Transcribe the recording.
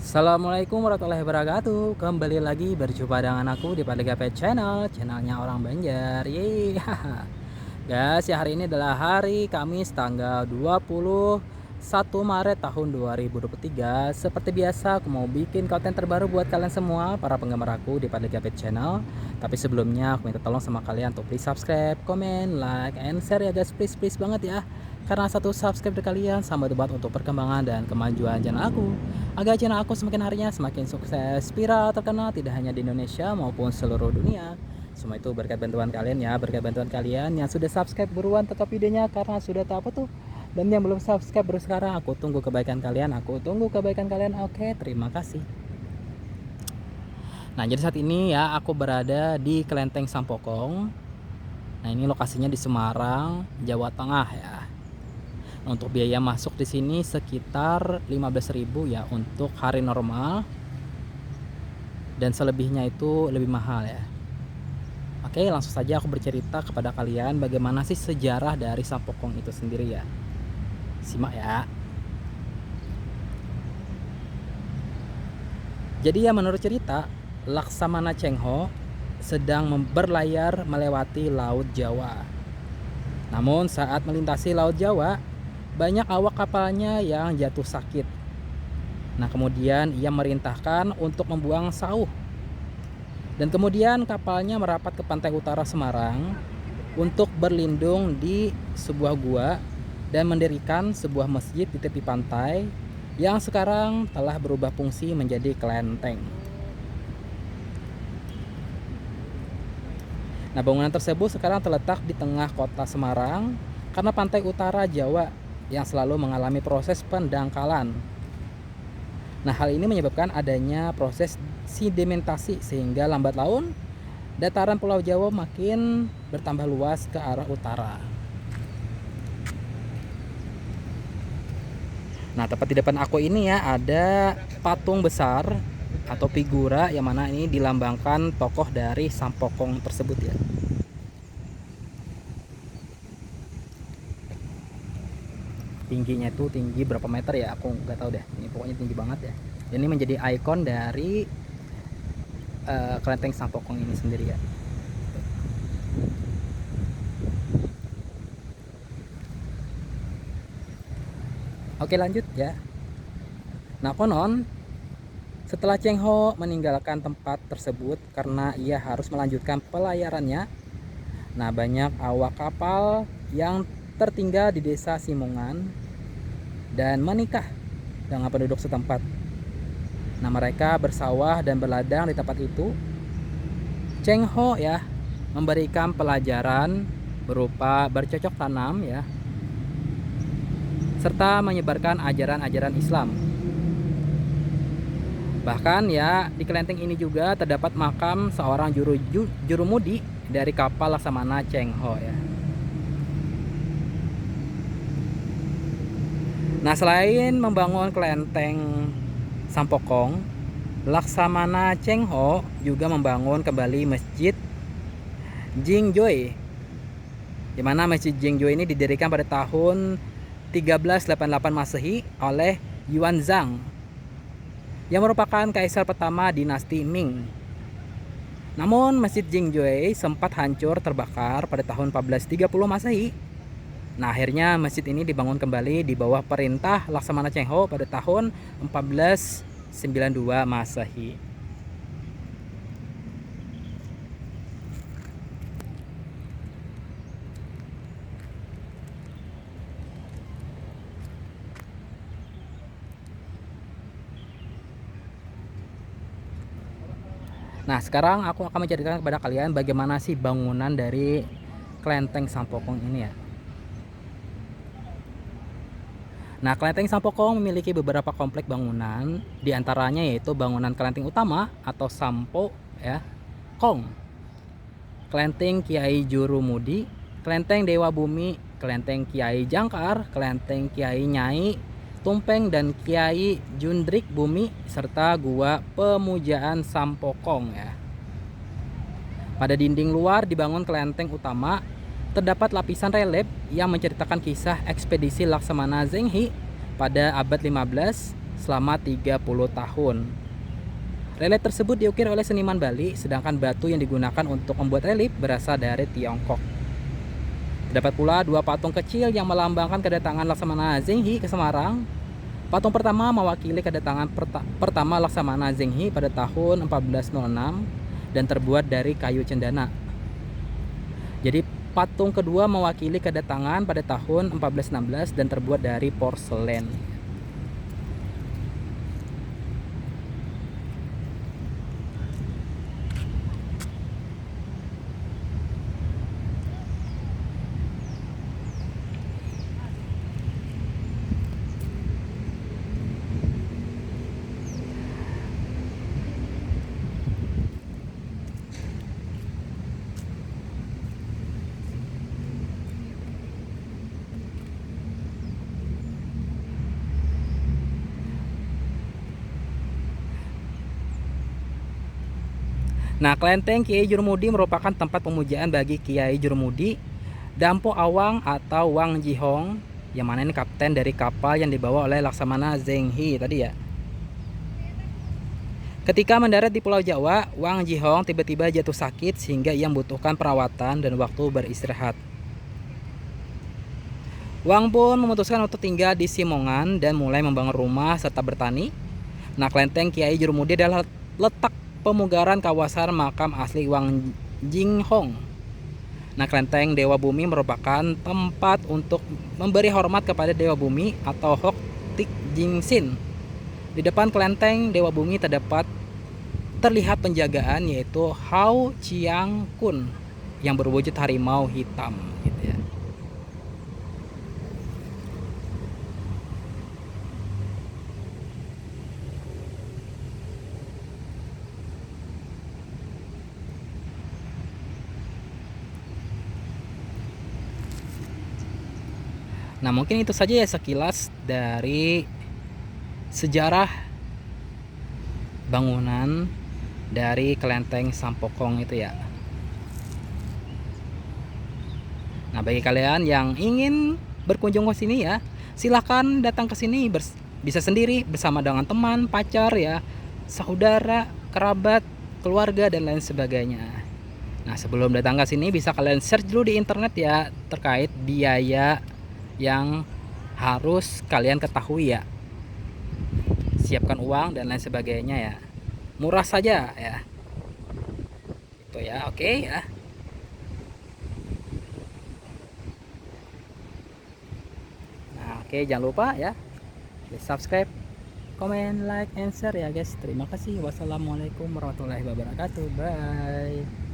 Assalamualaikum warahmatullahi wabarakatuh. Kembali lagi berjumpa dengan aku di Pandega Pet Channel, channelnya orang Banjar. Yeay. Guys, ya hari ini adalah hari Kamis tanggal 21 Maret tahun 2023. Seperti biasa aku mau bikin konten terbaru buat kalian semua para penggemar aku di Pandega Pet Channel. Tapi sebelumnya aku minta tolong sama kalian untuk please subscribe, comment, like, and share ya guys. Please banget ya. Karena satu subscribe dari kalian sama debat untuk perkembangan dan kemajuan channel aku, agar channel aku semakin harinya semakin sukses, viral, terkenal tidak hanya di Indonesia maupun seluruh dunia. Semua itu berkat bantuan kalian ya, berkat bantuan kalian yang sudah subscribe buruan tetap videonya karena sudah tahu apa tuh. Dan yang belum subscribe baru sekarang, aku tunggu kebaikan kalian, aku tunggu kebaikan kalian. Oke, terima kasih. Nah, jadi saat ini ya aku berada di Kelenteng Sampokong. Nah, ini lokasinya di Semarang, Jawa Tengah ya. Untuk biaya masuk di sini sekitar 15.000 ya untuk hari normal, dan selebihnya itu lebih mahal ya. Oke, langsung saja aku bercerita kepada kalian bagaimana sih sejarah dari Sampokong itu sendiri ya. Simak ya. Jadi ya menurut cerita, Laksamana Cheng-ho sedang berlayar melewati Laut Jawa. Namun saat melintasi Laut Jawa, banyak awak kapalnya yang jatuh sakit. Nah, kemudian ia merintahkan untuk membuang sauh. Dan kemudian kapalnya merapat ke pantai utara Semarang untuk berlindung di sebuah gua dan mendirikan sebuah masjid di tepi pantai yang sekarang telah berubah fungsi menjadi kelenteng. Nah, bangunan tersebut sekarang terletak di tengah kota Semarang karena pantai utara Jawa yang selalu mengalami proses pendangkalan. Nah, hal ini menyebabkan adanya proses sedimentasi sehingga lambat laun dataran Pulau Jawa makin bertambah luas ke arah utara. Nah, tepat di depan aku ini ya ada patung besar atau figura yang mana ini dilambangkan tokoh dari Sampokong tersebut ya. Tingginya itu tinggi berapa meter ya, aku nggak tahu deh, ini pokoknya tinggi banget ya. Dan ini menjadi ikon dari kelenteng Sampokong ini sendiri ya. Oke, lanjut ya. Nah, konon setelah Cheng Ho meninggalkan tempat tersebut karena ia harus melanjutkan pelayarannya, nah banyak awak kapal yang tertinggal di desa Simongan dan menikah dengan penduduk setempat. Nah, mereka bersawah dan berladang di tempat itu. Cheng Ho ya memberikan pelajaran berupa bercocok tanam ya, serta menyebarkan ajaran-ajaran Islam. Bahkan ya di kelenteng ini juga terdapat makam seorang jurumudi dari kapal Laksamana Cheng Ho ya. Nah, selain membangun kelenteng Sampokong, Laksamana Cheng Ho juga membangun kembali Masjid Jingjoy. Di mana Masjid Jingjoy ini didirikan pada tahun 1388 Masehi oleh Yuanzhang yang merupakan kaisar pertama dinasti Ming. Namun Masjid Jingjoy sempat hancur terbakar pada tahun 1430 Masehi. Nah, akhirnya masjid ini dibangun kembali di bawah perintah Laksamana Cheng Ho pada tahun 1492 Masehi. Nah, sekarang aku akan menceritakan kepada kalian bagaimana sih bangunan dari kelenteng Sampokong ini ya. Nah, kelenteng Sampokong memiliki beberapa komplek bangunan, diantaranya yaitu bangunan kelenteng utama atau Sampo ya, Kong, kelenteng Kiai Jurumudi, kelenteng Dewa Bumi, kelenteng Kiai Jangkar, kelenteng Kiai Nyai Tumpeng dan Kiai Jundrik Bumi, serta gua pemujaan Sampokong ya. Pada dinding luar dibangun kelenteng utama terdapat lapisan relief yang menceritakan kisah ekspedisi Laksamana Zheng He pada abad 15 selama 30 tahun. Relief tersebut diukir oleh seniman Bali, sedangkan batu yang digunakan untuk membuat relief berasal dari Tiongkok. Terdapat pula dua patung kecil yang melambangkan kedatangan Laksamana Zheng He ke Semarang. Patung pertama mewakili kedatangan pertama Laksamana Zheng He pada tahun 1406 dan terbuat dari kayu cendana. Jadi patung kedua mewakili kedatangan pada tahun 1416 dan terbuat dari porselen. Nah, kelenteng Kiai Jurumudi merupakan tempat pemujaan bagi Kiai Jurumudi, Dampo Awang atau Wang Jihong, yang mana ini kapten dari kapal yang dibawa oleh Laksamana Zheng He tadi ya. Ketika mendarat di Pulau Jawa, Wang Jihong tiba-tiba jatuh sakit sehingga ia membutuhkan perawatan dan waktu beristirahat. Wang pun memutuskan untuk tinggal di Simongan dan mulai membangun rumah serta bertani. Nah, kelenteng Kiai Jurumudi adalah letak pemugaran kawasan makam asli Wang Jinghong. Nah, kelenteng Dewa Bumi merupakan tempat untuk memberi hormat kepada Dewa Bumi atau Hok Tik Jingsin. Di depan kelenteng Dewa Bumi terlihat penjagaan yaitu Hao Chiang Kun yang berwujud harimau hitam gitu ya. Nah, mungkin itu saja ya sekilas dari sejarah bangunan dari kelenteng Sampokong itu ya. Nah, bagi kalian yang ingin berkunjung ke sini ya, silahkan datang ke sini bisa sendiri, bersama dengan teman, pacar ya, saudara, kerabat, keluarga dan lain sebagainya. Nah, sebelum datang ke sini bisa kalian search dulu di internet ya terkait biaya yang harus kalian ketahui ya. Siapkan uang dan lain sebagainya ya. Murah saja ya. Itu ya, oke ya. Nah, oke, jangan lupa ya. Please subscribe, comment, like, and share ya guys. Terima kasih. Wassalamualaikum warahmatullahi wabarakatuh. Bye.